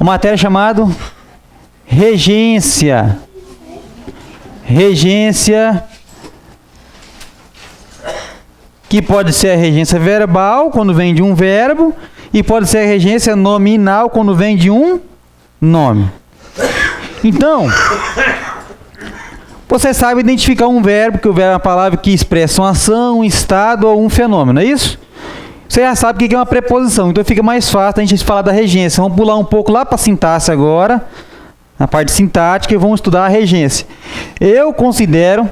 uma matéria chamada regência. Regência, que pode ser a regência verbal, quando vem de um verbo, e pode ser a regência nominal, quando vem de um nome. Então, você sabe identificar um verbo, que o verbo é uma palavra que expressa uma ação, um estado ou um fenômeno, não é isso? Você já sabe o que é uma preposição, então fica mais fácil a gente falar da regência. Vamos pular um pouco lá para a sintaxe agora, na parte sintática, e vamos estudar a regência. Eu considero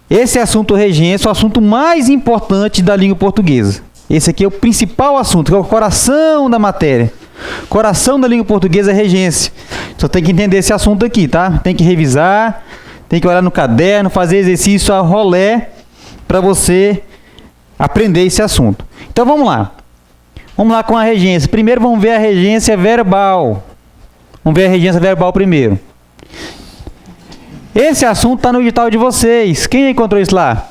esse assunto regência o assunto mais importante da língua portuguesa. Esse aqui é o principal assunto, que é o coração da matéria. Coração da língua portuguesa é regência. Só tem que entender esse assunto aqui, tá? Tem que revisar, tem que olhar no caderno, fazer exercício a rolé para você aprender esse assunto. Então vamos lá. Vamos lá com a regência. Primeiro vamos ver a regência verbal. Vamos ver a regência verbal primeiro. Esse assunto está no edital de vocês. Quem encontrou isso lá?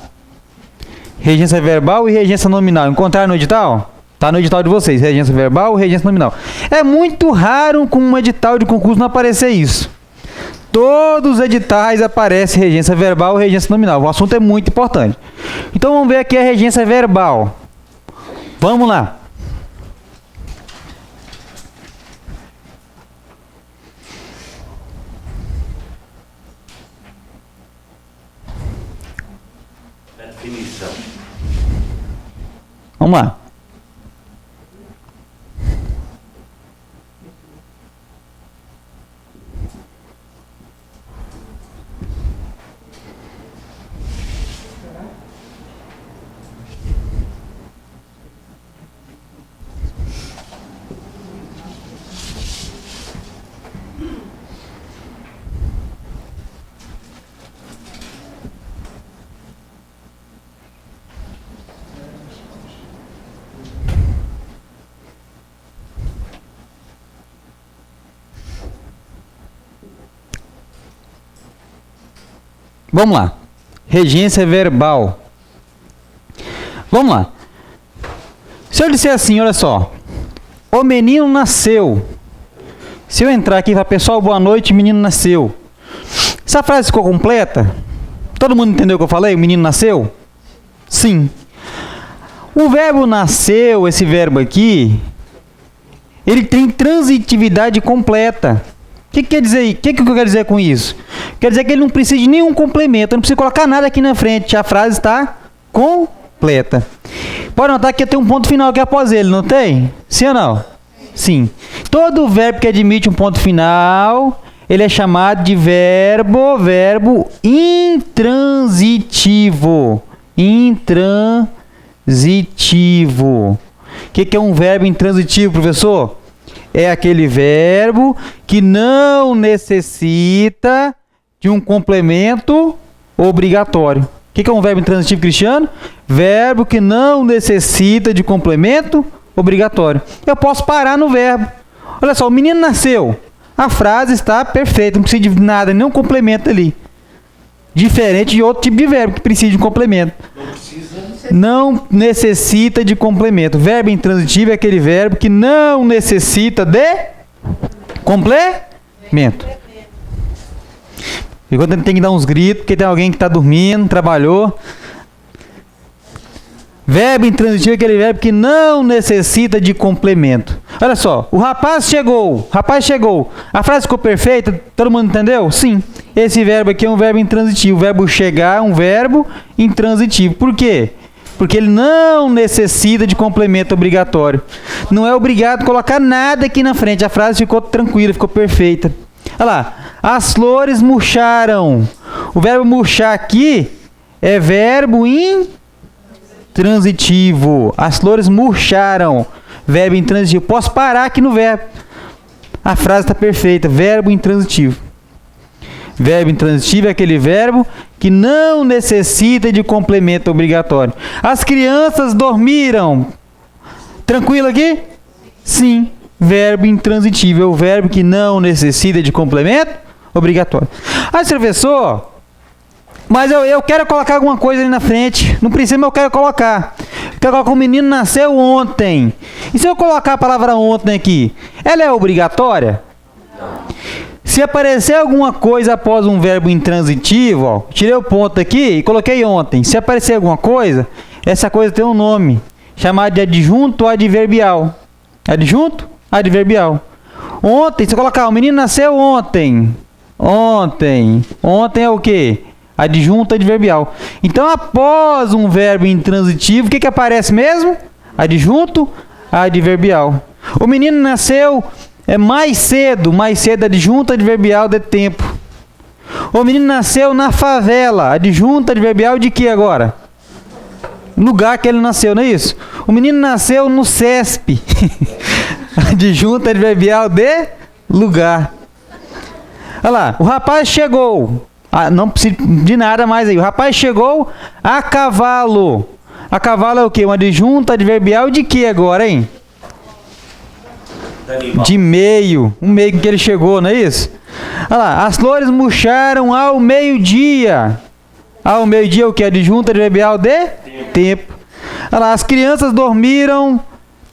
Regência verbal e regência nominal. Encontraram no edital? Está no edital de vocês. Regência verbal e regência nominal. É muito raro com um edital de concurso não aparecer isso. Todos os editais aparece regência verbal e regência nominal. O assunto é muito importante. Então vamos ver aqui a regência verbal. Vamos lá. Definição. Vamos lá. Vamos lá. Regência verbal. Vamos lá. Se eu disser assim, olha só. O menino nasceu. Se eu entrar aqui e falar, pessoal, boa noite, menino nasceu. Essa frase ficou completa? Todo mundo entendeu o que eu falei? O menino nasceu? Sim. O verbo nasceu, esse verbo aqui, ele tem transitividade completa. O que quer dizer? O que eu quero dizer com isso? Quer dizer que ele não precisa de nenhum complemento, não precisa colocar nada aqui na frente, a frase está completa. Pode notar que tem um ponto final aqui após ele, não tem? Sim ou não? Sim. Todo verbo que admite um ponto final, ele é chamado de verbo intransitivo. Intransitivo. O que é um verbo intransitivo, professor? É aquele verbo que não necessita de um complemento obrigatório. O que é um verbo intransitivo, Cristiano? Verbo que não necessita de complemento obrigatório. Eu posso parar no verbo. Olha só, o menino nasceu. A frase está perfeita, não precisa de nada, nenhum complemento ali. Diferente de outro tipo de verbo que precisa de um complemento. Não necessita de complemento. Verbo intransitivo é aquele verbo que não necessita de complemento. Enquanto tem que dar uns gritos, porque tem alguém que está dormindo, trabalhou. Verbo intransitivo é aquele verbo que não necessita de complemento. Olha só, o rapaz chegou. A frase ficou perfeita? Todo mundo entendeu? Sim. Esse verbo aqui é um verbo intransitivo. O verbo chegar é um verbo intransitivo. Por quê? Porque ele não necessita de complemento obrigatório. Não é obrigado a colocar nada aqui na frente. A frase ficou tranquila, ficou perfeita. Olha lá. As flores murcharam. O verbo murchar aqui é verbo intransitivo. As flores murcharam. Verbo intransitivo. Posso parar aqui no verbo. A frase está perfeita. Verbo intransitivo. Verbo intransitivo é aquele verbo que não necessita de complemento obrigatório. As crianças dormiram. Tranquilo aqui? Sim. Verbo intransitivo é o verbo que não necessita de complemento obrigatório. Ah, professor, mas eu quero colocar alguma coisa ali na frente. Não precisa, mas eu quero colocar. Eu quero colocar o menino nasceu ontem. E se eu colocar a palavra ontem aqui, ela é obrigatória? Se aparecer alguma coisa após um verbo intransitivo, ó, tirei o ponto aqui e coloquei ontem. Se aparecer alguma coisa, essa coisa tem um nome, chamado de adjunto adverbial. Adjunto adverbial. Ontem, se eu colocar, o menino nasceu ontem. Ontem. Ontem é o quê? Adjunto adverbial. Então, após um verbo intransitivo, o que aparece mesmo? Adjunto adverbial. O menino nasceu mais cedo adjunto adverbial de tempo. O menino nasceu na favela, adjunto adverbial de que agora? Lugar que ele nasceu, não é isso? O menino nasceu no CESP, adjunto adverbial de lugar. Olha lá, o rapaz chegou, não precisa de nada mais aí, o rapaz chegou a cavalo. A cavalo é o quê? Um adjunto adverbial de que agora, hein? De meio. Um meio que ele chegou, não é isso? Olha lá, as flores murcharam ao meio-dia. Ao meio-dia o que? Adjunto adverbial de tempo. Olha lá, as crianças dormiram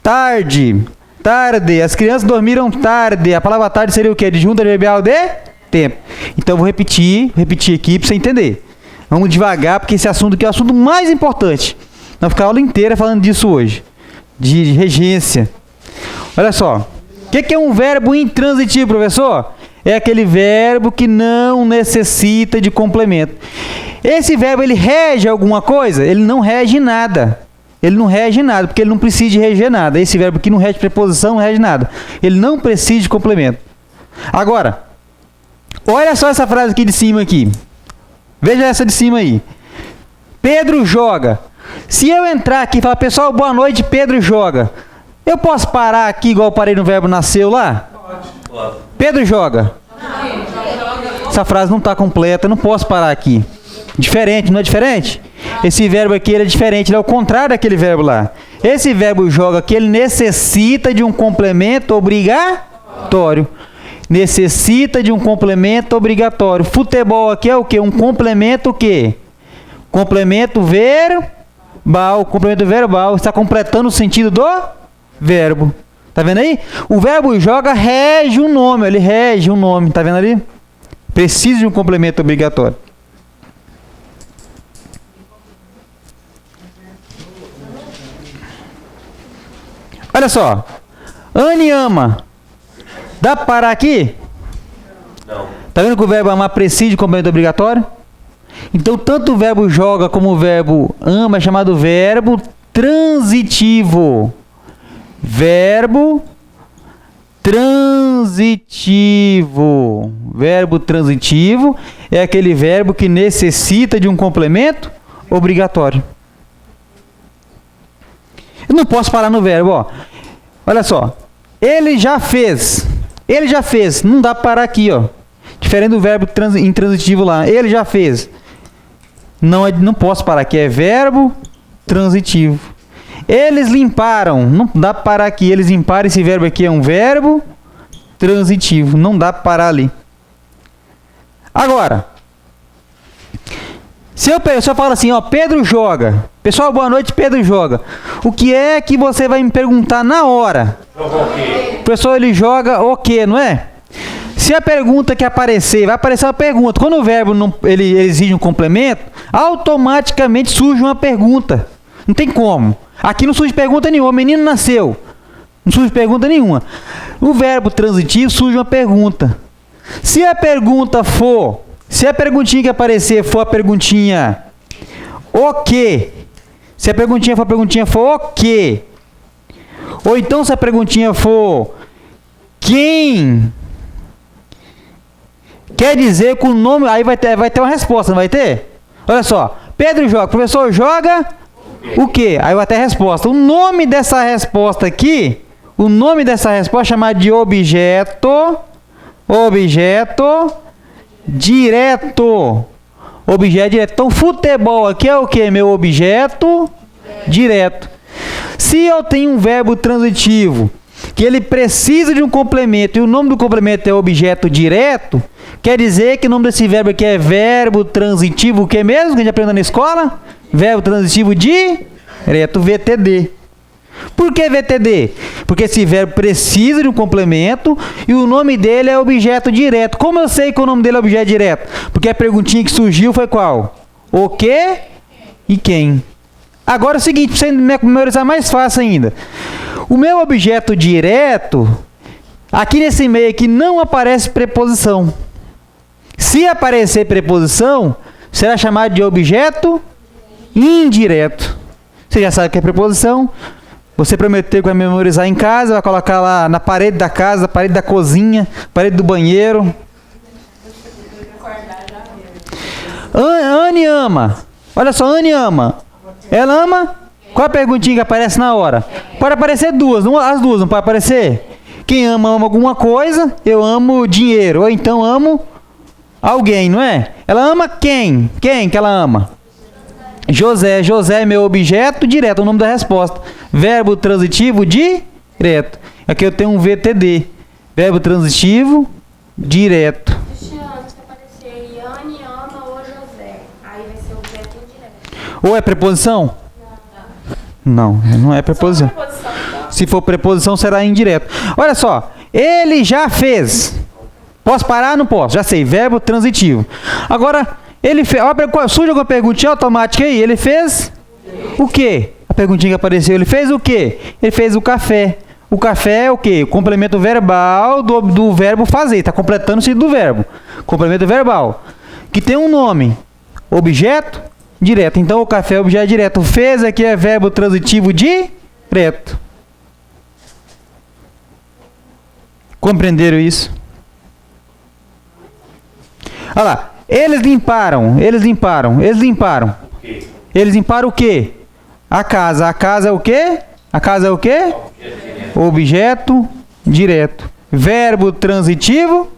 tarde. Tarde. As crianças dormiram tarde. A palavra tarde seria o que? Adjunto adverbial de tempo. Então eu vou repetir aqui para você entender. Vamos devagar, porque esse assunto aqui é o assunto mais importante. Vamos ficar a aula inteira falando disso hoje. De regência. Olha só. O que é um verbo intransitivo, professor? É aquele verbo que não necessita de complemento. Esse verbo, ele rege alguma coisa? Ele não rege nada. Ele não rege nada, porque ele não precisa de reger nada. Esse verbo que não rege preposição, não rege nada. Ele não precisa de complemento. Agora, olha só essa frase aqui de cima aqui. Veja essa de cima aí. Pedro joga. Se eu entrar aqui e falar, pessoal, boa noite, Pedro joga. Eu posso parar aqui igual eu parei no verbo nasceu lá? Pode. Pedro joga. Essa frase não está completa, eu não posso parar aqui. Diferente, não é diferente? Esse verbo aqui ele é diferente, ele é o contrário daquele verbo lá. Esse verbo joga aqui, ele necessita de um complemento obrigatório. Necessita de um complemento obrigatório. Futebol aqui é o quê? Um complemento o quê? Complemento verbal. Complemento verbal. Está completando o sentido do verbo. Tá vendo aí? O verbo joga rege um nome. Ele rege um nome. Tá vendo ali? Precisa de um complemento obrigatório. Olha só. Anne ama. Dá para parar aqui? Não. Tá vendo que o verbo amar precisa de complemento obrigatório? Então, tanto o verbo joga como o verbo ama é chamado verbo transitivo. Verbo transitivo. Verbo transitivo é aquele verbo que necessita de um complemento obrigatório. Eu não posso parar no verbo, ó. Olha só. Ele já fez. Ele já fez. Não dá para parar aqui, ó. Diferente do verbo intransitivo lá. Ele já fez. Não posso parar aqui. É verbo transitivo. Eles limparam. Não dá para parar aqui. Eles limparam. Esse verbo aqui é um verbo transitivo. Não dá para parar ali. Agora. Se eu falo assim, ó, Pedro joga. Pessoal, boa noite, Pedro joga. O que é que você vai me perguntar na hora? Joga o quê? Professor, ele joga o quê, não é? Se a pergunta que aparecer, vai aparecer uma pergunta. Quando o verbo ele exige um complemento, automaticamente surge uma pergunta. Não tem como. Aqui não surge pergunta nenhuma. O menino nasceu. Não surge pergunta nenhuma. O verbo transitivo surge uma pergunta. Se a perguntinha que aparecer for a perguntinha o quê? Se a perguntinha for o quê? Ou então se a perguntinha for quem? Quer dizer que o nome... Aí vai ter uma resposta, não vai ter? Olha só. Pedro joga. Professor joga o quê? Aí vai ter a resposta. O nome dessa resposta aqui... O nome dessa resposta é chamado de objeto... Objeto... Direto. Objeto direto. Então, futebol aqui é o que? Meu objeto direto. Se eu tenho um verbo transitivo que ele precisa de um complemento e o nome do complemento é objeto direto, quer dizer que o nome desse verbo aqui é verbo transitivo, o que mesmo que a gente aprendeu na escola? Verbo transitivo direto, VTD. Por que VTD? Porque esse verbo precisa de um complemento e o nome dele é objeto direto. Como eu sei que o nome dele é objeto direto? Porque a perguntinha que surgiu foi qual? O que e quem? Agora é o seguinte, para você memorizar mais fácil ainda. O meu objeto direto, aqui nesse meio aqui não aparece preposição. Se aparecer preposição, será chamado de objeto indireto. Você já sabe o que é preposição. Você prometeu que vai memorizar em casa, vai colocar lá na parede da casa, na parede da cozinha, parede do banheiro. Anne ama. Olha só, Anne ama. Ela ama? Qual a perguntinha que aparece na hora? Pode aparecer duas, as duas não pode aparecer? Quem ama alguma coisa, eu amo dinheiro, ou então amo alguém, não é? Ela ama quem? Quem que ela ama? José. José é meu objeto direto, o nome da resposta. Verbo transitivo direto. Aqui eu tenho um VTD. Verbo transitivo direto. Cristiano, se aparecer Yane ama ou José, aí vai ser objeto indireto. Ou é preposição? Não, não é preposição. Se for preposição, será indireto. Olha só, ele já fez. Posso parar? Não posso. Já sei, verbo transitivo. Agora, ele fez. Surge alguma perguntinha automática aí? Ele fez o quê? A perguntinha que apareceu, ele fez o quê? Ele fez o café. O café é o quê? O complemento verbal do verbo fazer. Está completando o sentido do verbo. Complemento verbal. Que tem um nome. Objeto direto. Então, o café é objeto direto. Fez aqui é verbo transitivo direto. Compreenderam isso? Olha lá. Eles limparam. Eles limparam o quê? A casa. A casa é o quê? A casa é o quê? Objeto direto. Verbo transitivo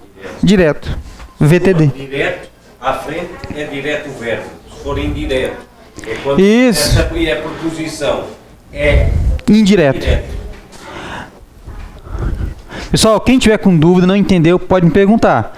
direto. VTD. Direto, à frente é direto o verbo. Se for indireto, é quando Isso. essa é a preposição. É Indireto. direto. Pessoal, quem tiver com dúvida, não entendeu, pode me perguntar.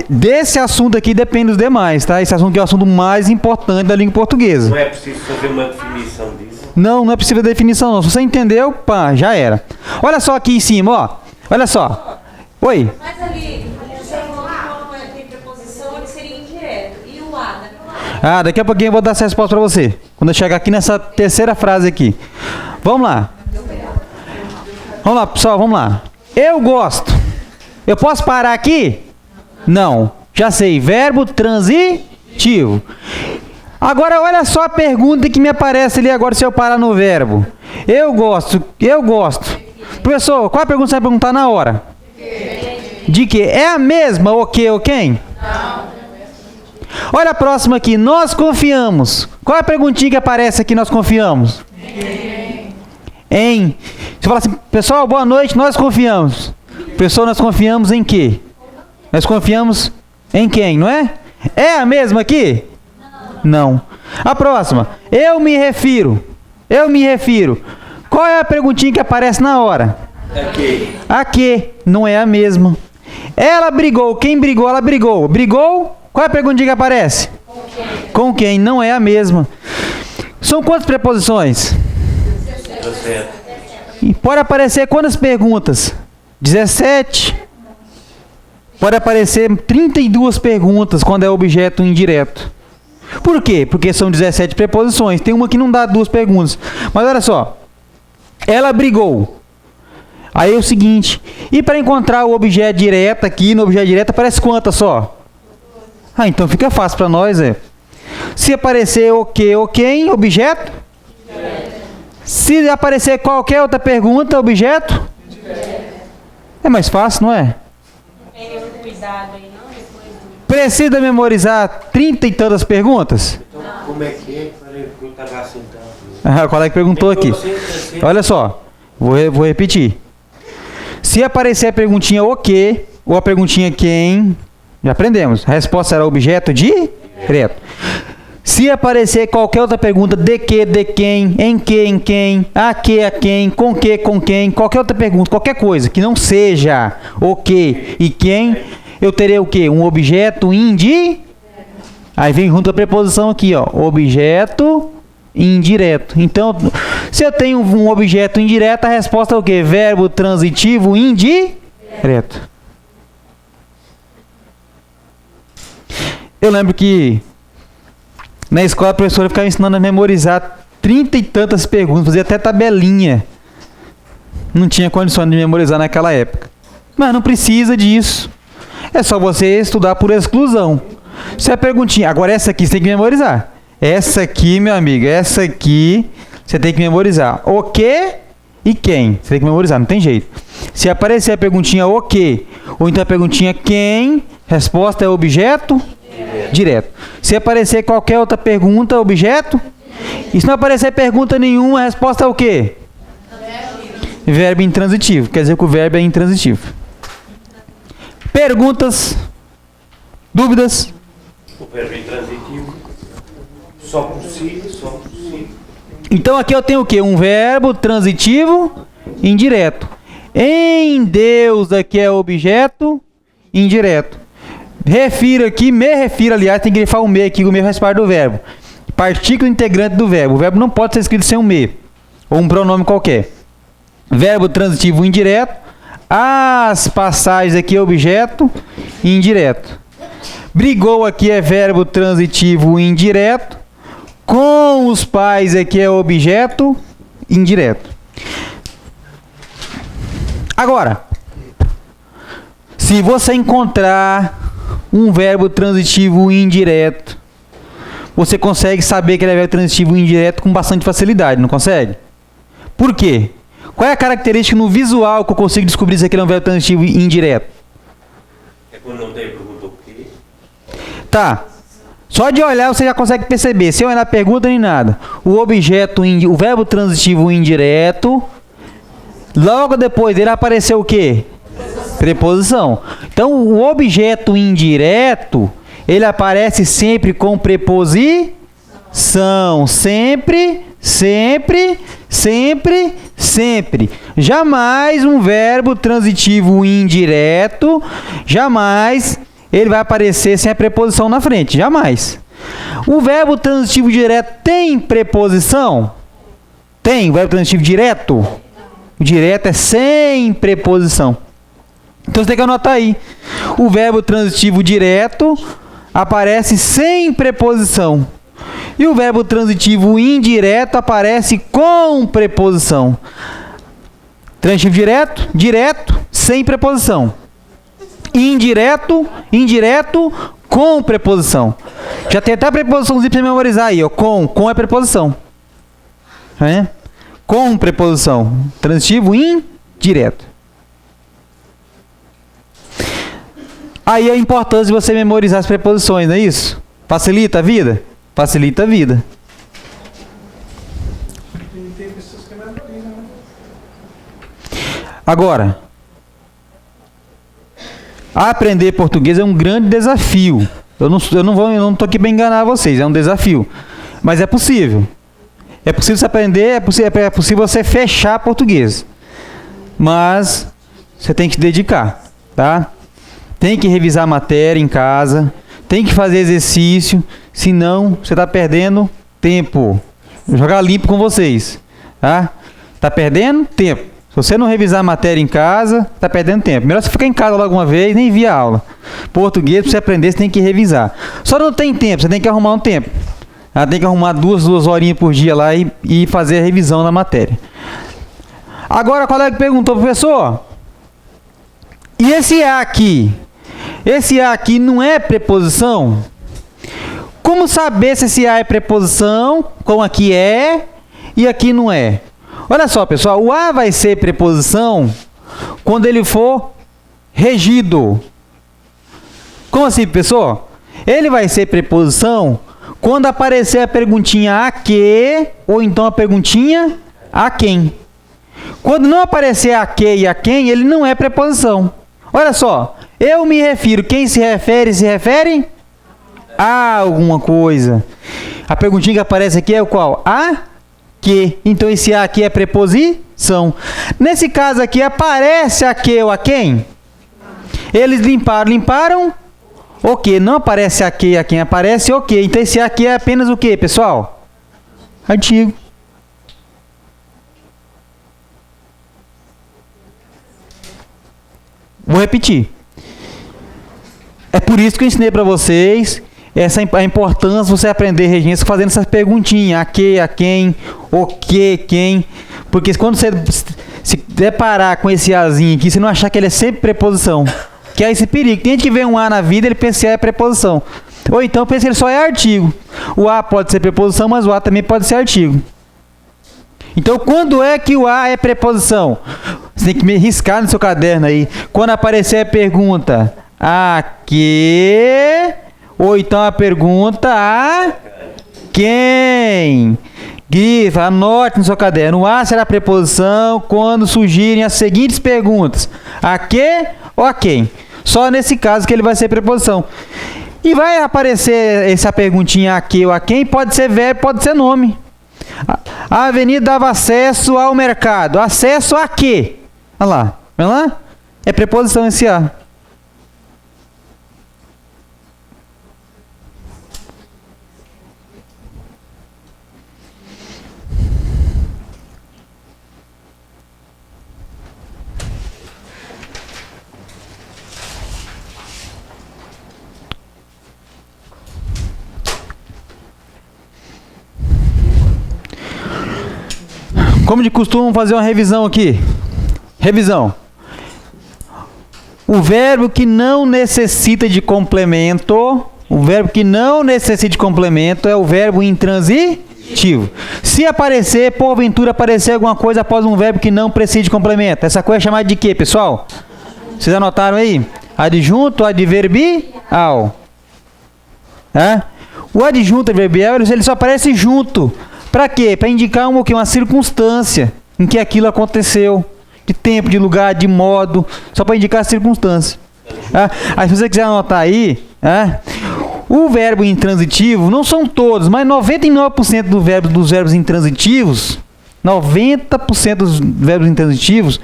Desse assunto aqui depende dos demais, tá? Esse assunto aqui é o assunto mais importante da língua portuguesa. Não é preciso fazer uma definição disso. Não é possível definição não. Se você entendeu, pá, já era. Olha só aqui em cima, ó. Olha só. Oi. Mas ali, você falou que não tem preposição, ele seria indireto. E o a? Ah, daqui a pouquinho eu vou dar essa resposta pra você. Quando eu chegar aqui nessa terceira frase aqui. Vamos lá. Vamos lá, pessoal, vamos lá. Eu gosto. Eu posso parar aqui? Não. Já sei. Verbo transitivo. Agora, olha só a pergunta que me aparece ali agora se eu parar no verbo. Eu gosto. Eu gosto. Professor, qual a pergunta que você vai perguntar na hora? De que? É a mesma o que ou quem? Não. Olha a próxima aqui. Nós confiamos. Qual é a perguntinha que aparece aqui? Nós confiamos? Em. Você fala assim, pessoal, boa noite, nós confiamos. Pessoal, nós confiamos em quê? Nós confiamos em quem, não é? É a mesma aqui? Não. A próxima. Eu me refiro. Eu me refiro. Qual é a perguntinha que aparece na hora? Aqui. A que? Não é a mesma. Ela brigou. Quem brigou? Ela brigou. Brigou? Qual é a perguntinha que aparece? Com quem? Não é a mesma. São quantas preposições? 17. E pode aparecer quantas perguntas? 17. Pode aparecer 32 perguntas quando é objeto indireto. Por quê? Porque são 17 preposições. Tem uma que não dá duas perguntas. Mas olha só. Ela brigou. Aí é o seguinte. E para encontrar o objeto direto aqui, no objeto direto, aparece quantas só? Ah, então fica fácil para nós, é. Se aparecer o que ou quem, objeto? Se aparecer qualquer outra pergunta, objeto? É mais fácil, não é? Tem nenhum cuidado aí, não? Depois do... Precisa memorizar 30 e tantas perguntas? Então, como é que é? Para eu estava assim, então. Ah, o colega perguntou aqui. Olha só, vou repetir. Se aparecer a perguntinha o que, ou a perguntinha quem, já aprendemos. A resposta será objeto direto. Se aparecer qualquer outra pergunta, de que, de quem, em quem, a quem, com quem, qualquer outra pergunta, qualquer coisa que não seja o que e quem, eu terei o que? Um objeto indireto. Aí vem junto a preposição aqui, ó. Objeto indireto. Então, se eu tenho um objeto indireto, a resposta é o quê? Verbo transitivo indireto. Eu lembro que na escola a professora ficava ensinando a memorizar 30 e tantas perguntas, fazia até tabelinha. Não tinha condições de memorizar naquela época. Mas não precisa disso. É só você estudar por exclusão. Se a perguntinha... Agora essa aqui você tem que memorizar. Essa aqui, meu amigo, essa aqui você tem que memorizar. O que e quem. Você tem que memorizar, não tem jeito. Se aparecer a perguntinha o que, ou então a perguntinha quem, resposta é objeto direto. Se aparecer qualquer outra pergunta, objeto. E se não aparecer pergunta nenhuma, a resposta é o quê? Verbo intransitivo. Quer dizer que o verbo é intransitivo. Perguntas? Dúvidas? O verbo intransitivo só por si, só por si. Então aqui eu tenho o quê? Um verbo transitivo indireto. Em Deus aqui é objeto indireto. Refiro aqui, me refiro, aliás, tem que grifar o me aqui, o me faz parte do verbo. Partícula integrante do verbo. O verbo não pode ser escrito sem um me, ou um pronome qualquer. Verbo transitivo indireto. As passagens aqui é objeto indireto. Brigou aqui é verbo transitivo indireto. Com os pais aqui é objeto indireto. Agora, se você encontrar um verbo transitivo indireto, você consegue saber que ele é verbo transitivo indireto com bastante facilidade, não consegue? Por quê? Qual é a característica no visual que eu consigo descobrir se aquele é um verbo transitivo indireto? É quando não tem pergunta o quê? Tá. Só de olhar você já consegue perceber, sem olhar pergunta nem nada. O verbo transitivo indireto, logo depois dele apareceu o quê? Preposição. Então, o objeto indireto, ele aparece sempre com preposição. Sempre, sempre, sempre, sempre. Jamais um verbo transitivo indireto, jamais ele vai aparecer sem a preposição na frente. Jamais. O verbo transitivo direto tem preposição? Tem. O verbo transitivo direto? O direto é sem preposição. Então você tem que anotar aí. O verbo transitivo direto aparece sem preposição. E o verbo transitivo indireto aparece com preposição. Transitivo direto, direto, sem preposição. Indireto, indireto, com preposição. Já tem até a preposiçãozinha para memorizar aí, ó. Com é preposição. É? Com preposição. Transitivo indireto. Aí a importância de você memorizar as preposições, não é isso? Facilita a vida? Facilita a vida. Agora, aprender português é um grande desafio. Eu não estou aqui para enganar vocês, é um desafio. Mas é possível. É possível você aprender, é possível você fechar português. Mas você tem que se dedicar, tá? Tem que revisar a matéria em casa, tem que fazer exercício, senão você está perdendo tempo. Vou jogar limpo com vocês, tá? Tá perdendo tempo. Se você não revisar a matéria em casa, está perdendo tempo. Melhor você ficar em casa logo uma vez, nem vir a aula. Português, para você aprender, você tem que revisar. Só não tem tempo, você tem que arrumar um tempo. Tem que arrumar duas horinhas por dia lá e fazer a revisão da matéria. Agora, o colega perguntou, professor, e esse A aqui? Esse A aqui não é preposição? Como saber se esse A é preposição, como aqui é, e aqui não é? Olha só, pessoal, o A vai ser preposição quando ele for regido. Como assim, pessoal? Ele vai ser preposição quando aparecer a perguntinha a que, ou então a perguntinha a quem. Quando não aparecer a que e a quem, ele não é preposição. Olha só, eu me refiro, quem se refere a alguma coisa. A perguntinha que aparece aqui é o qual? A que. Então esse a aqui é preposição. Nesse caso aqui aparece a que ou a quem? Eles limparam o que? Não aparece a que e a quem, aparece o que. Então esse a aqui é apenas o que, pessoal? Artigo. Vou repetir. É por isso que eu ensinei para vocês a importância de você aprender regência fazendo essas perguntinhas. A que, a quem, o que, quem. Porque quando você se deparar com esse azinho aqui, você não achar que ele é sempre preposição. Que é esse perigo. Tem gente que vê um a na vida, ele pensa que é preposição. Ou então pensa que ele só é artigo. O a pode ser preposição, mas o a também pode ser artigo. Então, quando é que o a é preposição? Você tem que me riscar no seu caderno aí. Quando aparecer a pergunta a que, ou então a pergunta a quem. Grifa, anote no seu caderno. O a será preposição quando surgirem as seguintes perguntas: a que ou a quem? Só nesse caso que ele vai ser preposição. E vai aparecer essa perguntinha a que ou a quem, pode ser verbo, pode ser nome. A avenida dava acesso ao mercado. Acesso a quê? Olha lá. Vem lá? É preposição esse a. Como de costume, vamos fazer uma revisão aqui. Revisão. O verbo que não necessita de complemento, o verbo que não necessita de complemento é o verbo intransitivo. Se aparecer, porventura aparecer alguma coisa após um verbo que não precisa de complemento, essa coisa é chamada de quê, pessoal? Vocês anotaram aí? Adjunto adverbial. É? O adjunto adverbial, ele só aparece junto. Para quê? Para indicar uma circunstância em que aquilo aconteceu. De tempo, de lugar, de modo. Só para indicar a circunstância. Aí se você quiser anotar aí, o verbo intransitivo, não são todos, mas 99% dos verbos intransitivos, 90% dos verbos intransitivos,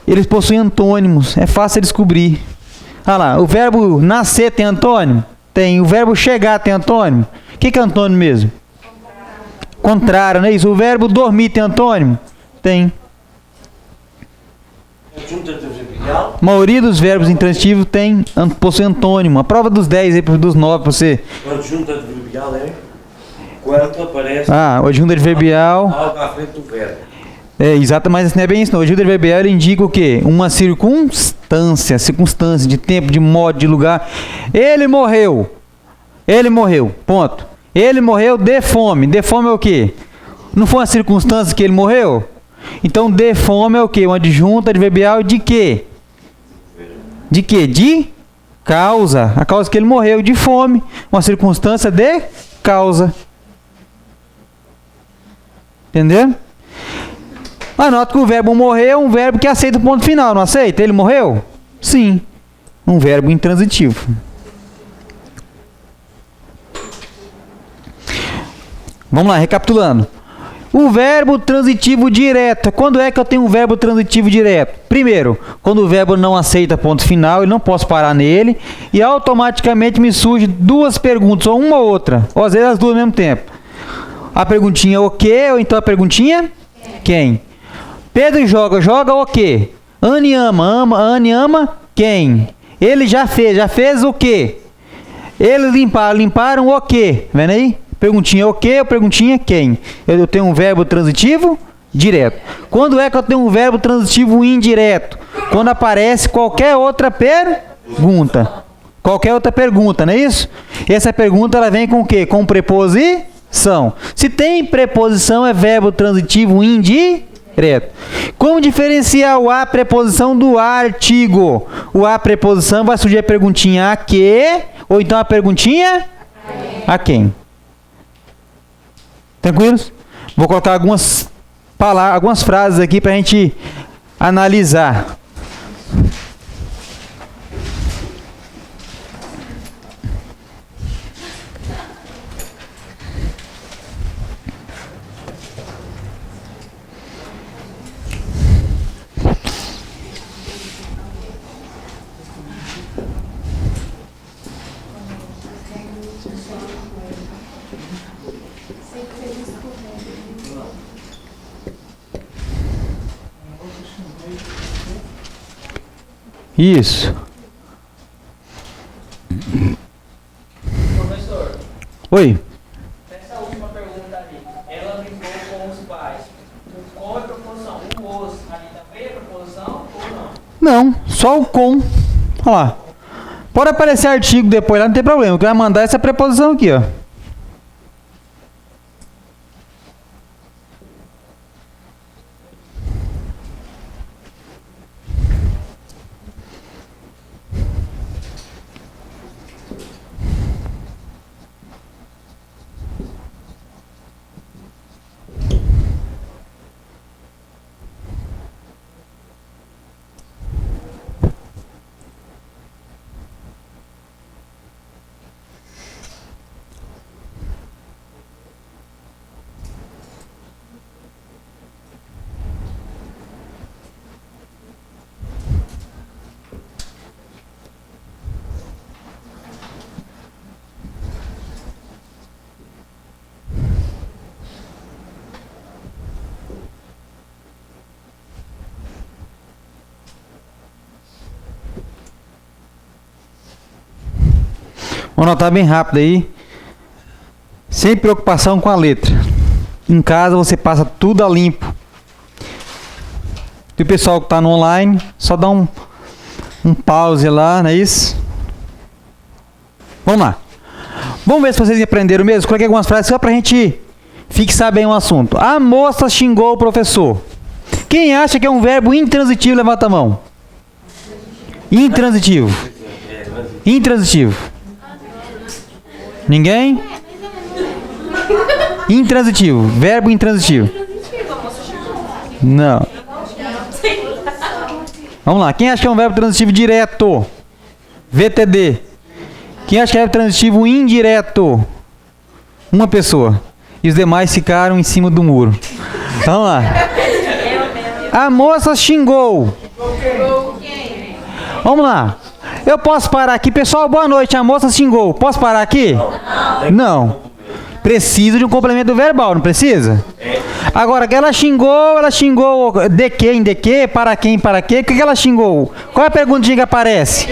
eles possuem antônimos. É fácil descobrir. Olha lá, o verbo nascer tem antônimo? Tem. O verbo chegar tem antônimo? O que é antônimo mesmo? Contrário, não é isso? O verbo dormir tem antônimo? Tem. A maioria dos verbos intransitivos possui antônimo. A prova dos 10 aí, dos 9 para você. O adjunto adverbial é quando aparece o adjunto adverbial algo à frente do verbo. É, exato, mas não é bem isso não. O adjunto adverbial ele indica o quê? Uma circunstância de tempo, de modo, de lugar. Ele morreu, ponto. Ele morreu de fome. De fome é o quê? Não foi uma circunstância que ele morreu? Então, de fome é o quê? Um adjunto adverbial de quê? De quê? De causa. A causa que ele morreu, de fome. Uma circunstância de causa. Entendeu? Anota que o verbo morrer é um verbo que aceita o ponto final. Não aceita? Ele morreu? Sim. Um verbo intransitivo. Vamos lá, recapitulando. O verbo transitivo direto. Quando é que eu tenho um verbo transitivo direto? Primeiro, quando o verbo não aceita ponto final, eu não posso parar nele, e automaticamente me surgem duas perguntas, ou uma ou outra, ou às vezes as duas ao mesmo tempo. A perguntinha o quê, ou então a perguntinha quem. Pedro joga o quê? Anne ama quem? Ele já fez o quê? Eles limparam o quê? Vendo aí? Perguntinha o quê ou perguntinha quem? Eu tenho um verbo transitivo direto. Quando é que eu tenho um verbo transitivo indireto? Quando aparece qualquer outra pergunta. Qualquer outra pergunta, não é isso? E essa pergunta ela vem com o quê? Com preposição. Se tem preposição é verbo transitivo indireto. Como diferenciar o a preposição do artigo? O a preposição vai surgir a perguntinha a que ou então a perguntinha a quem. Tranquilos? Vou colocar algumas frases aqui para a gente analisar. Isso. Professor, Oi. essa última pergunta ali, ela brincou com os pais. Qual é a proposição? O os ali também é proposição ou não? Não, só o com. Olha lá. Pode aparecer artigo depois lá, não tem problema. O que vai mandar é essa preposição aqui, ó. Vou anotar bem rápido aí. Sem preocupação com a letra. Em casa você passa tudo a limpo. E o pessoal que está no online, só dá um pause lá, não é isso? Vamos lá. Vamos ver se vocês aprenderam mesmo. Coloquei algumas frases só para a gente fixar bem o assunto. A moça xingou o professor. Quem acha que é um verbo intransitivo, levanta a mão. Intransitivo. Intransitivo. Ninguém? Intransitivo. Verbo intransitivo. Não. Vamos lá. Quem acha que é um verbo transitivo direto? VTD. Quem acha que é verbo transitivo indireto? Uma pessoa. E os demais ficaram em cima do muro. Vamos lá. A moça xingou. Vamos lá. Eu posso parar aqui. Pessoal, boa noite. A moça xingou. Posso parar aqui? Não. Preciso de um complemento verbal, não precisa? Agora, que ela xingou de quem, de que, para quem, para quê? O que ela xingou? Qual é a perguntinha que aparece?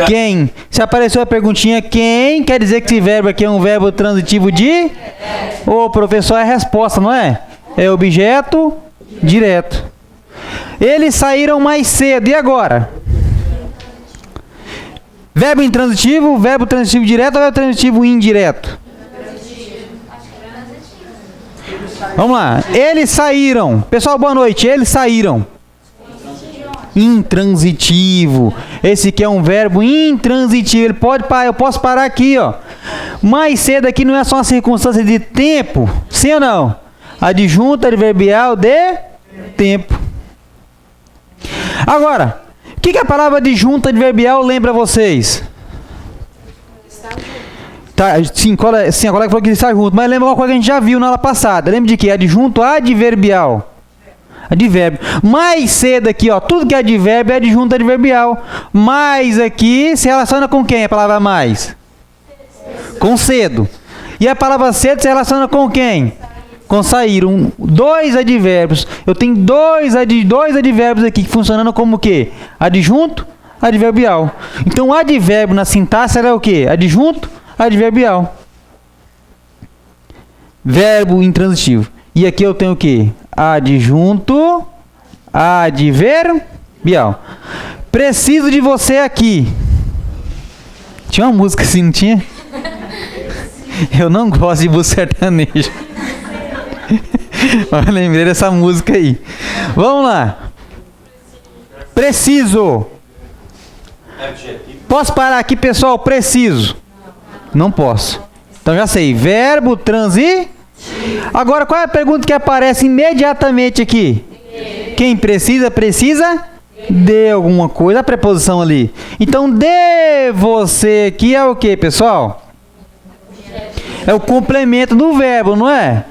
Quem? Se apareceu a perguntinha quem, quer dizer que esse verbo aqui é um verbo transitivo de? Ô, professor, é a resposta, não é? É objeto direto. Eles saíram mais cedo. E agora? Verbo intransitivo, verbo transitivo direto ou verbo transitivo indireto? Vamos lá. Eles saíram. Pessoal, boa noite. Eles saíram. Intransitivo. Esse aqui é um verbo intransitivo. Ele pode parar. Eu posso parar aqui, ó. Mais cedo aqui não é só uma circunstância de tempo. Sim ou não? Adjunto adverbial de tempo. Agora, o que a palavra adjunto adverbial lembra vocês? Tá, sim, a colega falou que está junto, mas lembra uma coisa que a gente já viu na aula passada. Lembra de quê? Adjunto adverbial. Advérbio. Mais cedo aqui, ó, tudo que é advérbio é adjunto adverbial. Mais aqui se relaciona com quem a palavra mais? Com cedo. E a palavra cedo se relaciona com quem? Com sair. Dois advérbios. Eu tenho dois advérbios aqui funcionando como o quê? Adjunto adverbial. Então o advérbio na sintaxe é o quê? Adjunto adverbial. Verbo intransitivo. E aqui eu tenho o quê? Adjunto adverbial. Preciso de você aqui. Tinha uma música assim, não tinha? Eu não gosto de música sertaneja. Eu lembrei dessa música aí. Vamos lá. Preciso. Posso parar aqui, pessoal? Preciso. Não posso. Então já sei. Verbo transitivo. Agora, qual é a pergunta que aparece imediatamente aqui? Quem precisa, precisa de alguma coisa. A preposição ali. Então, de você aqui é o que, pessoal? É o complemento do verbo, não é?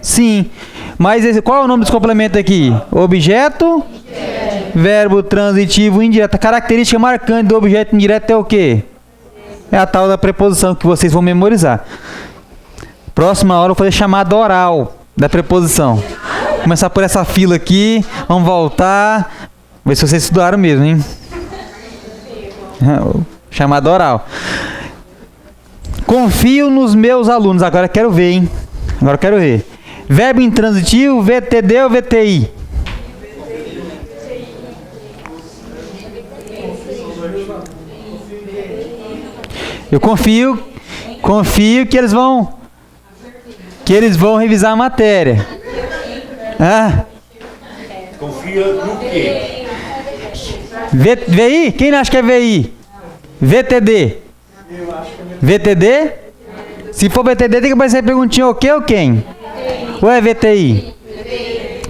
Sim. Mas qual é o nome desse complemento aqui? Objeto. Verbo transitivo indireto. A característica marcante do objeto indireto é o quê? É a tal da preposição que vocês vão memorizar. Próxima hora eu vou fazer chamada oral da preposição. Vou começar por essa fila aqui. Vamos voltar. Ver se vocês estudaram mesmo, hein? Chamada oral. Confio nos meus alunos. Agora quero ver, hein? Agora quero ver. Verbo intransitivo, VTD ou VTI? Eu confio que eles vão revisar a matéria. Ah? Confia no quê? VI? Quem acha que é VI? VTD? VTD? Se for VTD, tem que aparecer a perguntinha o que ou quem? Ou é VTI?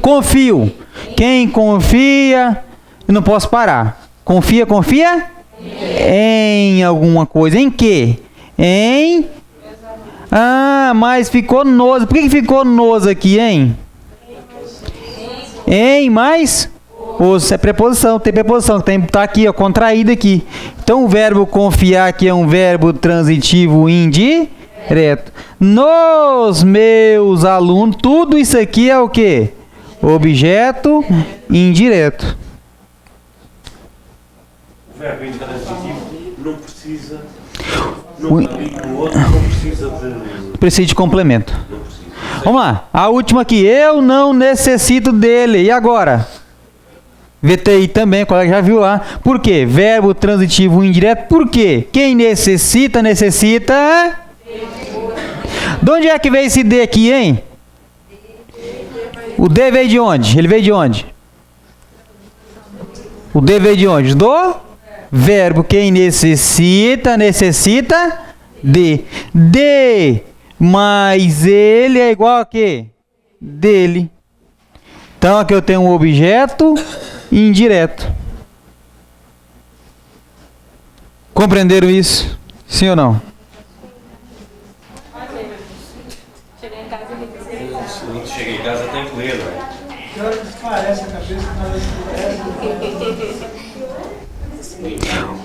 Confio. Quem confia? Eu não posso parar. Confia em alguma coisa. Em quê? Em... Ah, mas ficou nos. Por que ficou nos aqui, hein? Em mais... Os é preposição, tem preposição, tá aqui, ó, contraído aqui. Então o verbo confiar aqui é um verbo transitivo indireto. Nos meus alunos, tudo isso aqui é o quê? Objeto indireto. O verbo intransitivo não precisa. Não está ali com o outro, não precisa de. Precisa de complemento. Não precisa. Vamos lá, a última aqui. Eu não necessito dele. E agora? VTI também, o colega já viu lá. Por quê? Verbo transitivo indireto. Por quê? Quem necessita, necessita... De onde é que veio esse D aqui, hein? O D veio de onde? Ele veio de onde? O D veio de onde? Do verbo. Quem necessita, necessita de. De mais ele é igual a quê? Dele. Então aqui eu tenho um objeto indireto. Compreenderam isso? Sim ou não? Chega em casa tem que ler, não é?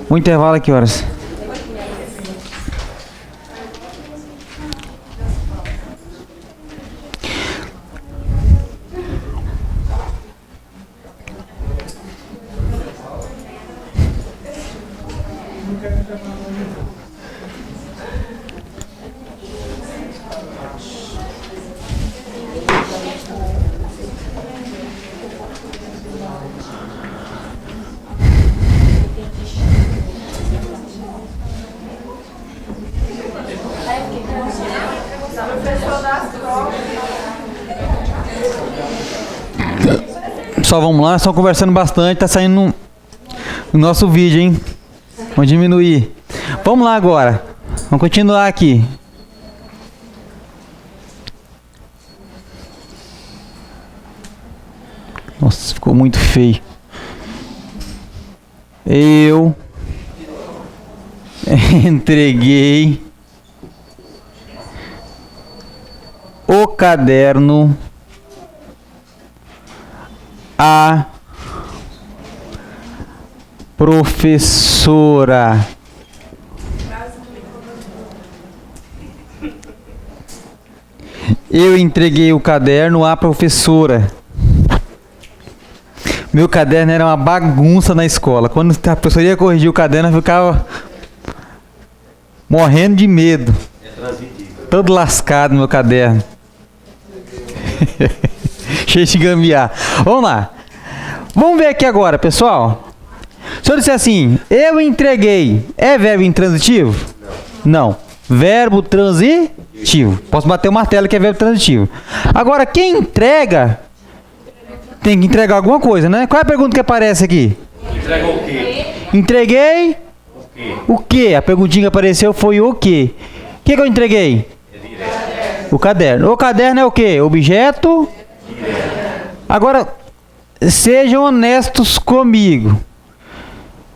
O intervalo é que horas? Pessoal, vamos lá, estão conversando bastante, tá saindo no nosso vídeo, hein? Vamos diminuir. Vamos lá agora. Vamos continuar aqui. Nossa, ficou muito feio. Eu entreguei o caderno a professora. Eu entreguei o caderno à professora. Meu caderno era uma bagunça na escola. Quando a professora ia corrigir o caderno, eu ficava morrendo de medo. É transitivo. Todo lascado no meu caderno. Cheio de gambiarra. Vamos lá. Vamos ver aqui agora, pessoal. Se eu disser assim, eu entreguei, é verbo intransitivo? Não. Verbo transitivo. Posso bater o martelo que é verbo transitivo. Agora, quem entrega, tem que entregar alguma coisa, né? Qual é a pergunta que aparece aqui? Entrega o quê? Entreguei O quê? o quê? A perguntinha que apareceu foi o quê? O que eu entreguei? É direto. O caderno. O caderno é o quê? Objeto. Agora, sejam honestos comigo.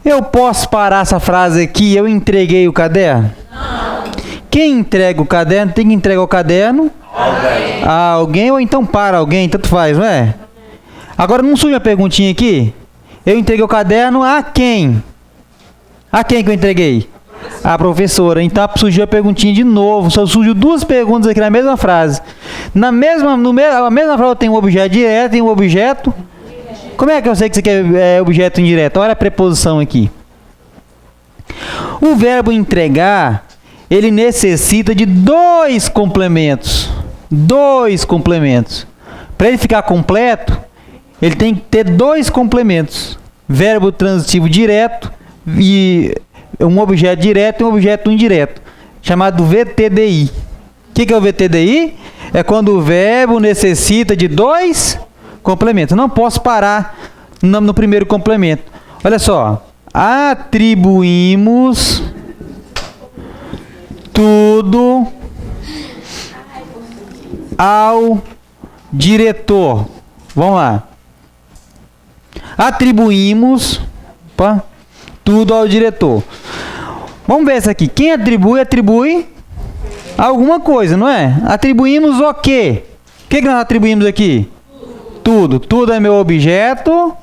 Eu posso parar essa frase aqui, eu entreguei o caderno? Não. Quem entrega o caderno tem que entregar o caderno Alguém. a alguém ou então para alguém, tanto faz, não é? Agora não surge uma perguntinha aqui? Eu entreguei o caderno a quem? A quem que eu entreguei? A professora. Então surgiu a perguntinha de novo. Só surgiu duas perguntas aqui na mesma frase. A mesma frase tem um objeto direto e um objeto. Como é que eu sei que isso aqui é objeto indireto? Olha a preposição aqui. O verbo entregar, ele necessita de dois complementos. Dois complementos. Para ele ficar completo, ele tem que ter dois complementos. Verbo transitivo direto e um objeto direto e um objeto indireto, chamado VTDI. O que é o VTDI? É quando o verbo necessita de dois complementos. Não posso parar no primeiro complemento. Olha só. Atribuímos tudo ao diretor. Vamos lá. Atribuímos tudo ao diretor. Vamos ver isso aqui. Quem atribui, atribui alguma coisa, não é? Atribuímos o quê? O que nós atribuímos aqui? Tudo. Tudo é meu objeto.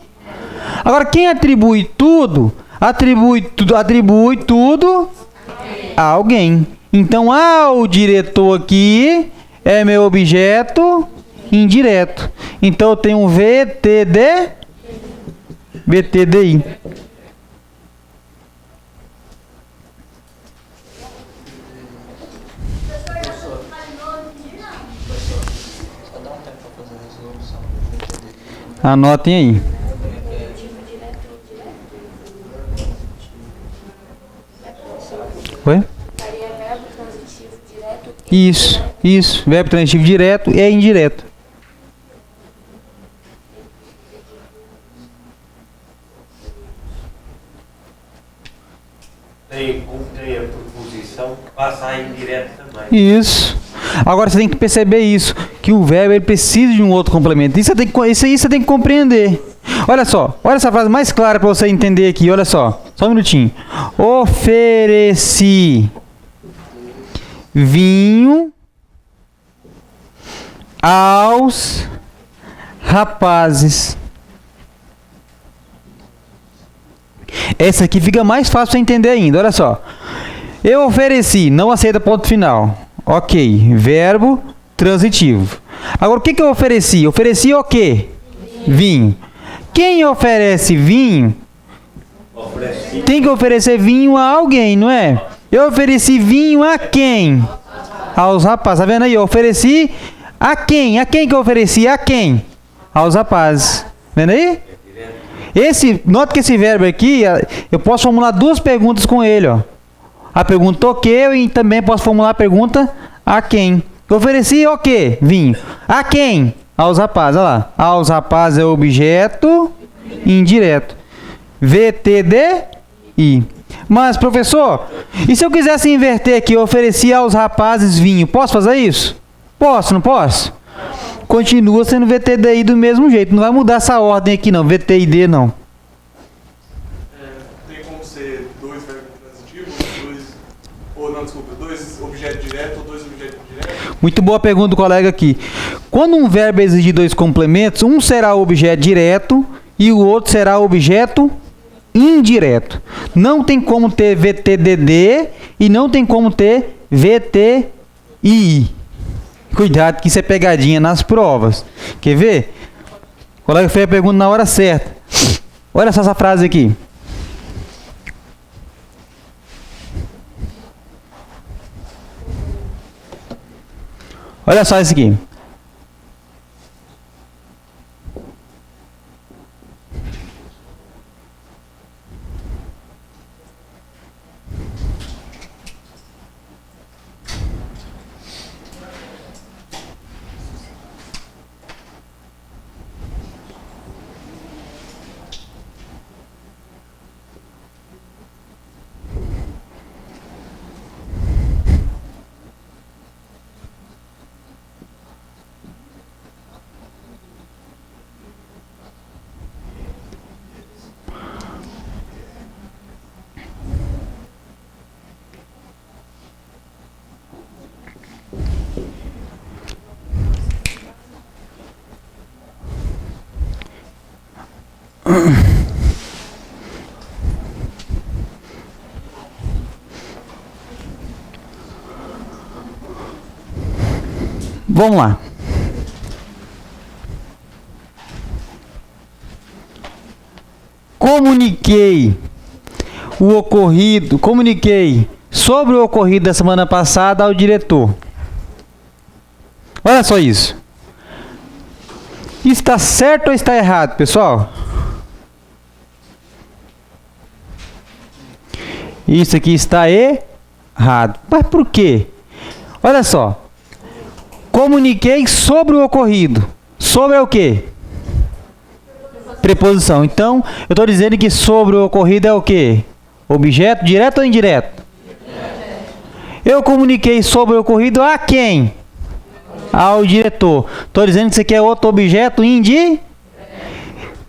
Agora, quem atribui tudo, atribui tudo a alguém. Então, ao diretor aqui é meu objeto indireto. Então, eu tenho um VTDI. Anotem aí. Oi? Verbo transitivo direto. Isso. Verbo transitivo direto e indireto. Tem a preposição que passa a indireto também. Isso. Agora você tem que perceber isso, que o verbo ele precisa de um outro complemento. Isso aí você tem que compreender. Olha só, olha essa frase mais clara para você entender aqui, olha só. Só um minutinho. Ofereci vinho aos rapazes. Essa aqui fica mais fácil para entender ainda, olha só. Eu ofereci, não aceita ponto final. Ok, verbo transitivo. Agora, o que eu ofereci? Ofereci o quê? Vinho. Quem oferece vinho tem que oferecer vinho a alguém, não é? Eu ofereci vinho a quem? Aos rapazes. Tá vendo aí? Eu ofereci a quem? A quem que eu ofereci? A quem? Aos rapazes. Vendo aí? Nota que esse verbo aqui, eu posso formular duas perguntas com ele, ó. A pergunta o quê? E também posso formular a pergunta a quem? Eu ofereci o quê? Vinho. A quem? Aos rapazes, olha lá. Aos rapazes é objeto indireto. VTDI. Mas, professor, e se eu quisesse inverter aqui, eu ofereci aos rapazes vinho, posso fazer isso? Posso, não posso? Continua sendo VTDI do mesmo jeito, não vai mudar essa ordem aqui não, VTID não. Tem como ser dois verbos transitivos, dois objetos diretos ou dois objetos indiretos? Muito boa pergunta do colega aqui. Quando um verbo exigir dois complementos, um será o objeto direto e o outro será o objeto indireto. Não tem como ter VTDD e não tem como ter VTI. Cuidado que isso é pegadinha nas provas. Quer ver? O colega fez a pergunta na hora certa. Olha só essa frase aqui. Olha só isso aqui. Vamos lá. Comuniquei o ocorrido, comuniquei sobre o ocorrido da semana passada ao diretor. Olha só isso. Está certo ou está errado, pessoal? Isso aqui está errado. Mas por quê? Olha só. Comuniquei sobre o ocorrido. Sobre é o quê? Preposição. Então, eu estou dizendo que sobre o ocorrido é o quê? Objeto direto ou indireto? Eu comuniquei sobre o ocorrido a quem? Ao diretor. Estou dizendo que isso aqui é outro objeto indireto.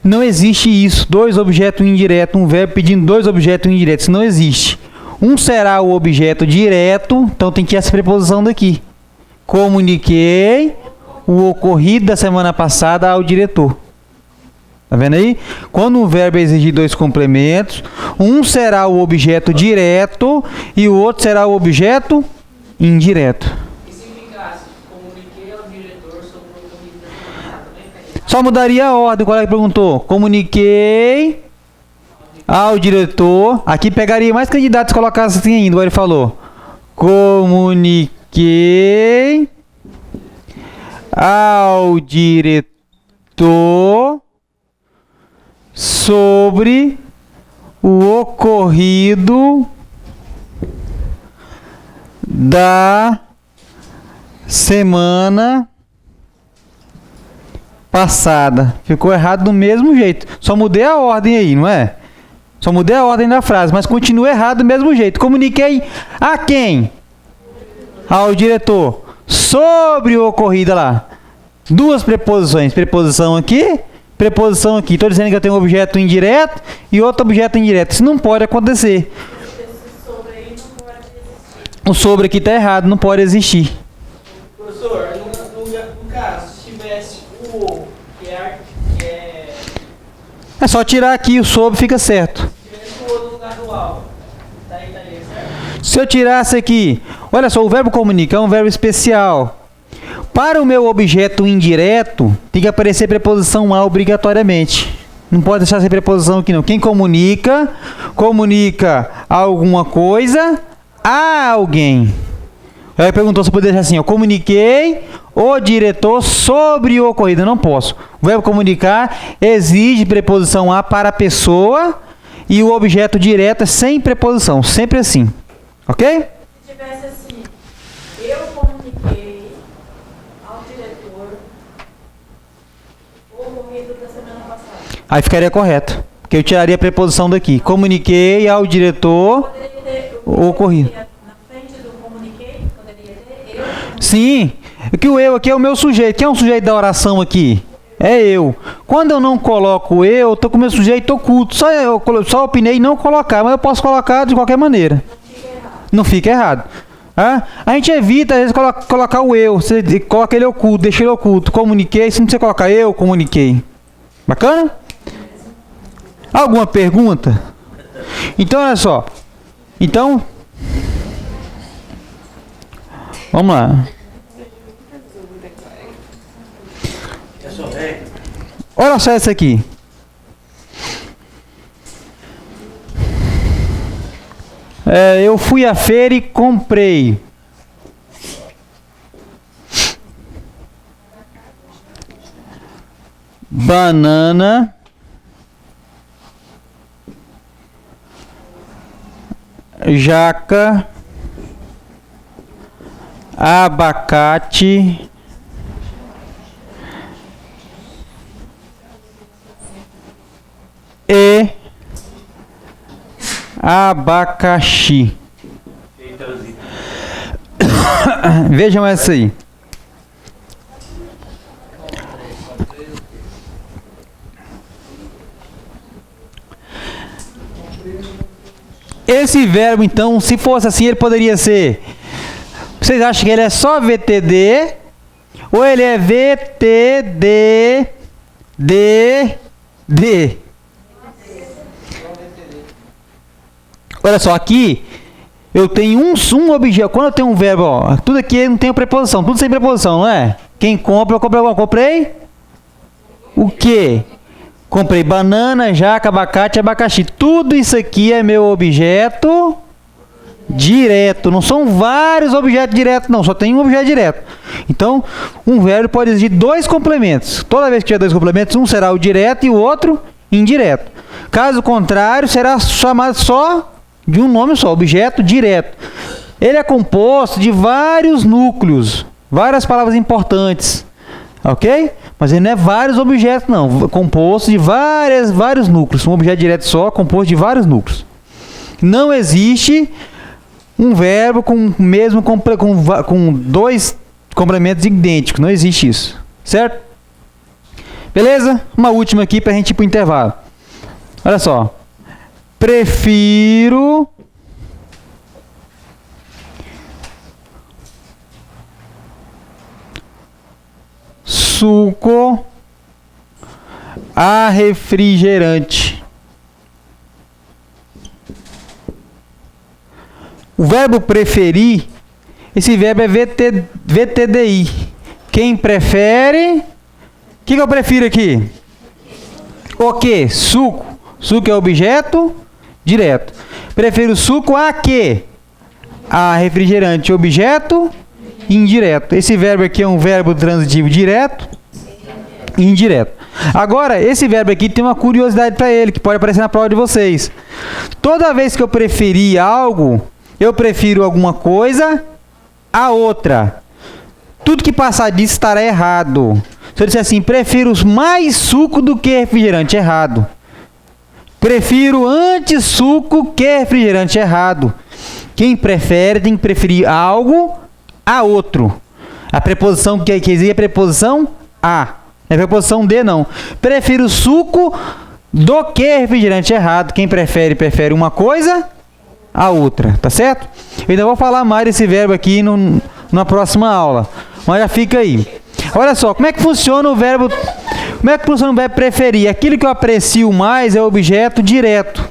Não existe isso. Dois objetos indiretos. Um verbo pedindo dois objetos indiretos. Isso não existe. Um será o objeto direto. Então tem que ir essa preposição daqui. Comuniquei o ocorrido da semana passada ao diretor. Tá vendo aí? Quando um verbo exigir dois complementos, um será o objeto direto e o outro será o objeto indireto. E se ficasse, comuniquei ao diretor sobre o ocorrido da semana passada, também ficaria? Só mudaria a ordem. Qual é que perguntou? Comuniquei ao diretor. Aqui pegaria mais candidatos se colocasse assim ainda. Agora ele falou. Comuniquei ao diretor sobre o ocorrido da semana passada. Ficou errado do mesmo jeito. Só mudei a ordem aí, não é? Só mudei a ordem da frase, mas continua errado do mesmo jeito. Comuniquei a quem? Ao diretor. Sobre o ocorrido lá. Duas preposições. Preposição aqui, preposição aqui. Estou dizendo que eu tenho um objeto indireto e outro objeto indireto. Isso não pode acontecer. O sobre aqui está errado, não pode existir. Professor, no caso, se tivesse o ou, que é É só tirar aqui o sobre, fica certo. se tivesse o ou no lugar do ao, daí estaria certo? Se eu tirasse aqui, olha só, o verbo comunicar é um verbo especial. Para o meu objeto indireto, tem que aparecer preposição a obrigatoriamente. Não pode deixar sem preposição aqui não. Quem comunica, comunica alguma coisa a alguém. Ela perguntou se eu poderia deixar assim, eu comuniquei o diretor sobre o ocorrido. Eu não posso. O verbo comunicar exige preposição a para a pessoa e o objeto direto é sem preposição, sempre assim. Ok? Se tivesse assim, eu comuniquei ao diretor o ocorrido da semana passada. Aí ficaria correto. Porque eu tiraria a preposição daqui. Comuniquei ao diretor Poderia ter o ocorrido. na frente do comuniquei, poderia ter eu. Sim. Que o eu aqui é o meu sujeito. Quem é o sujeito da oração aqui? É eu. Quando eu não coloco eu estou com o meu sujeito oculto. Só opinei não colocar, mas eu posso colocar de qualquer maneira. Não fica errado. Ah? A gente evita, às vezes, colocar o eu. Você coloca ele oculto, deixa ele oculto. Comuniquei, se não você colocar eu, comuniquei. Bacana? Alguma pergunta? Então, olha só. Então, vamos lá. É só regra. Olha só essa aqui. Eu fui à feira e comprei banana, jaca, abacate e abacaxi. Vejam essa aí. Esse verbo, então, se fosse assim, ele poderia ser... Vocês acham que ele é só VTD? Ou ele é VTD, D? Olha só, aqui eu tenho um objeto. Quando eu tenho um verbo, ó, tudo aqui não tem preposição, tudo sem preposição, não é? Quem compra, eu comprei. O quê? Comprei banana, jaca, abacate, abacaxi. Tudo isso aqui é meu objeto direto. Não são vários objetos diretos, não. Só tem um objeto direto. Então, um verbo pode exigir dois complementos. Toda vez que tiver dois complementos, um será o direto e o outro indireto. Caso contrário, será chamado só de um nome só, objeto direto. Ele é composto de vários núcleos, várias palavras importantes. Ok? Mas ele não é vários objetos, não. É composto de vários núcleos. Um objeto direto só, composto de vários núcleos. Não existe um verbo com dois complementos idênticos. Não existe isso. Certo? Beleza? Uma última aqui para a gente ir para o intervalo. Olha só. Prefiro suco a refrigerante. O verbo preferir, esse verbo é VTDI. Quem prefere? O que eu prefiro aqui? O que? Suco. Suco é objeto direto. Prefiro suco a quê? A refrigerante, objeto indireto. Esse verbo aqui é um verbo transitivo direto e indireto. Agora, esse verbo aqui tem uma curiosidade para ele, que pode aparecer na prova de vocês. Toda vez que eu preferir algo, eu prefiro alguma coisa a outra. Tudo que passar disso estará errado. Se eu disser assim, prefiro mais suco do que refrigerante, errado. Prefiro antes suco que refrigerante, errado. Quem prefere tem que preferir algo a outro. A preposição que existe é a preposição a. Não é a preposição de, não. Prefiro suco do que refrigerante, errado. Quem prefere uma coisa a outra. Tá certo? Eu ainda vou falar mais desse verbo aqui na próxima aula. Mas já fica aí. Olha só, como é que funciona o verbo... Como é que funciona o verbo preferir? Aquilo que eu aprecio mais é objeto direto.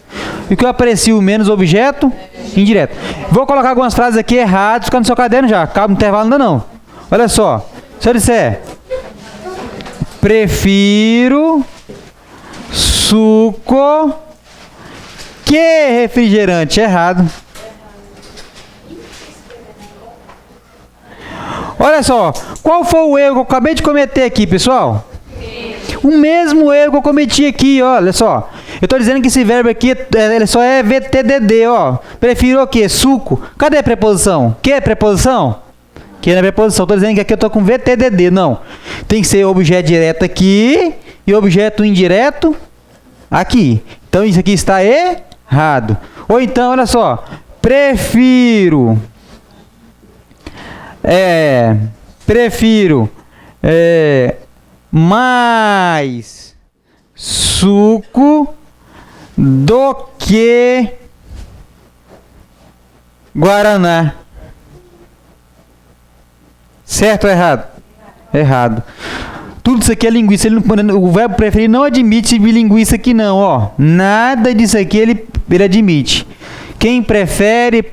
E o que eu aprecio menos é objeto indireto. Vou colocar algumas frases aqui erradas, fica no seu caderno já. Acaba no intervalo ainda não. Olha só. Se eu disser... Prefiro suco que refrigerante. Errado. Olha só. Qual foi o erro que eu acabei de cometer aqui, pessoal? O mesmo erro que eu cometi aqui, ó, olha só. Eu estou dizendo que esse verbo aqui ele só é VTDD, ó. Prefiro o quê? Suco. Cadê a preposição? Que é preposição? Que é a preposição. Estou dizendo que aqui eu estou com VTDD, não. Tem que ser objeto direto aqui e objeto indireto aqui. Então isso aqui está errado. Ou então, olha só. Prefiro mais suco do que guaraná. Certo ou errado? Errado. Tudo isso aqui é linguiça. O verbo preferir não admite linguiça aqui não, ó. Nada disso aqui ele admite. Quem prefere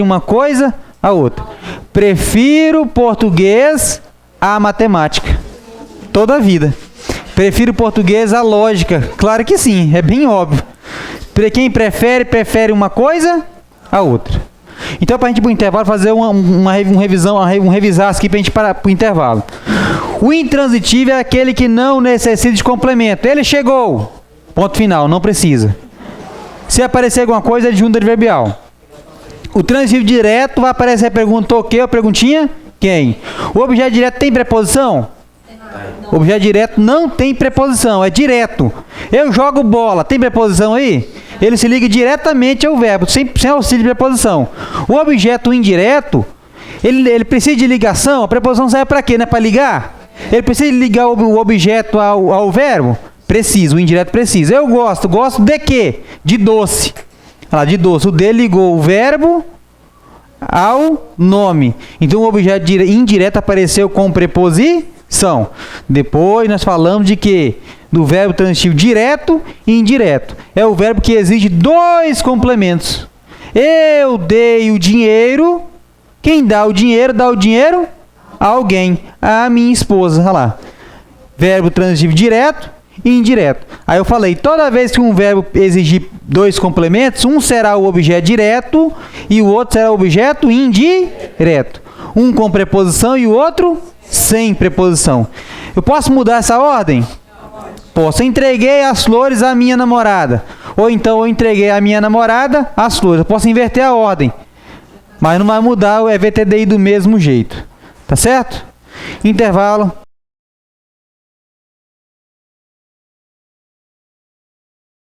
uma coisa a outra. Prefiro português à matemática. Toda a vida. Prefiro português à lógica. Claro que sim, é bem óbvio. Quem prefere uma coisa a outra. Então, para a gente ir para o intervalo, fazer uma revisão, revisar aqui para a gente parar para o intervalo. O intransitivo é aquele que não necessita de complemento. Ele chegou. Ponto final, não precisa. Se aparecer alguma coisa, é adjunto adverbial. O transitivo direto vai aparecer a pergunta o quê? A perguntinha? Quem? O objeto direto tem preposição? O objeto direto não tem preposição, é direto. Eu jogo bola, tem preposição aí? Ele se liga diretamente ao verbo, sem auxílio de preposição. O objeto indireto, ele precisa de ligação. A preposição serve para quê? Não é para ligar? Ele precisa ligar o objeto ao verbo? Precisa, o indireto precisa. Eu gosto de quê? De doce. Olha lá, de doce. O D ligou o verbo ao nome. Então o objeto indireto apareceu com preposição. Depois nós falamos de quê? Do verbo transitivo direto e indireto. É o verbo que exige dois complementos. Eu dei o dinheiro. Quem dá o dinheiro a alguém. A minha esposa. Olha lá. Verbo transitivo direto indireto. Aí eu falei, toda vez que um verbo exigir dois complementos, um será o objeto direto e o outro será o objeto indireto. Um com preposição e o outro sem preposição. Eu posso mudar essa ordem? Posso. Entreguei as flores à minha namorada. Ou então eu entreguei à minha namorada as flores. Eu posso inverter a ordem. Mas não vai mudar o EVTDI do mesmo jeito. Tá certo? Intervalo.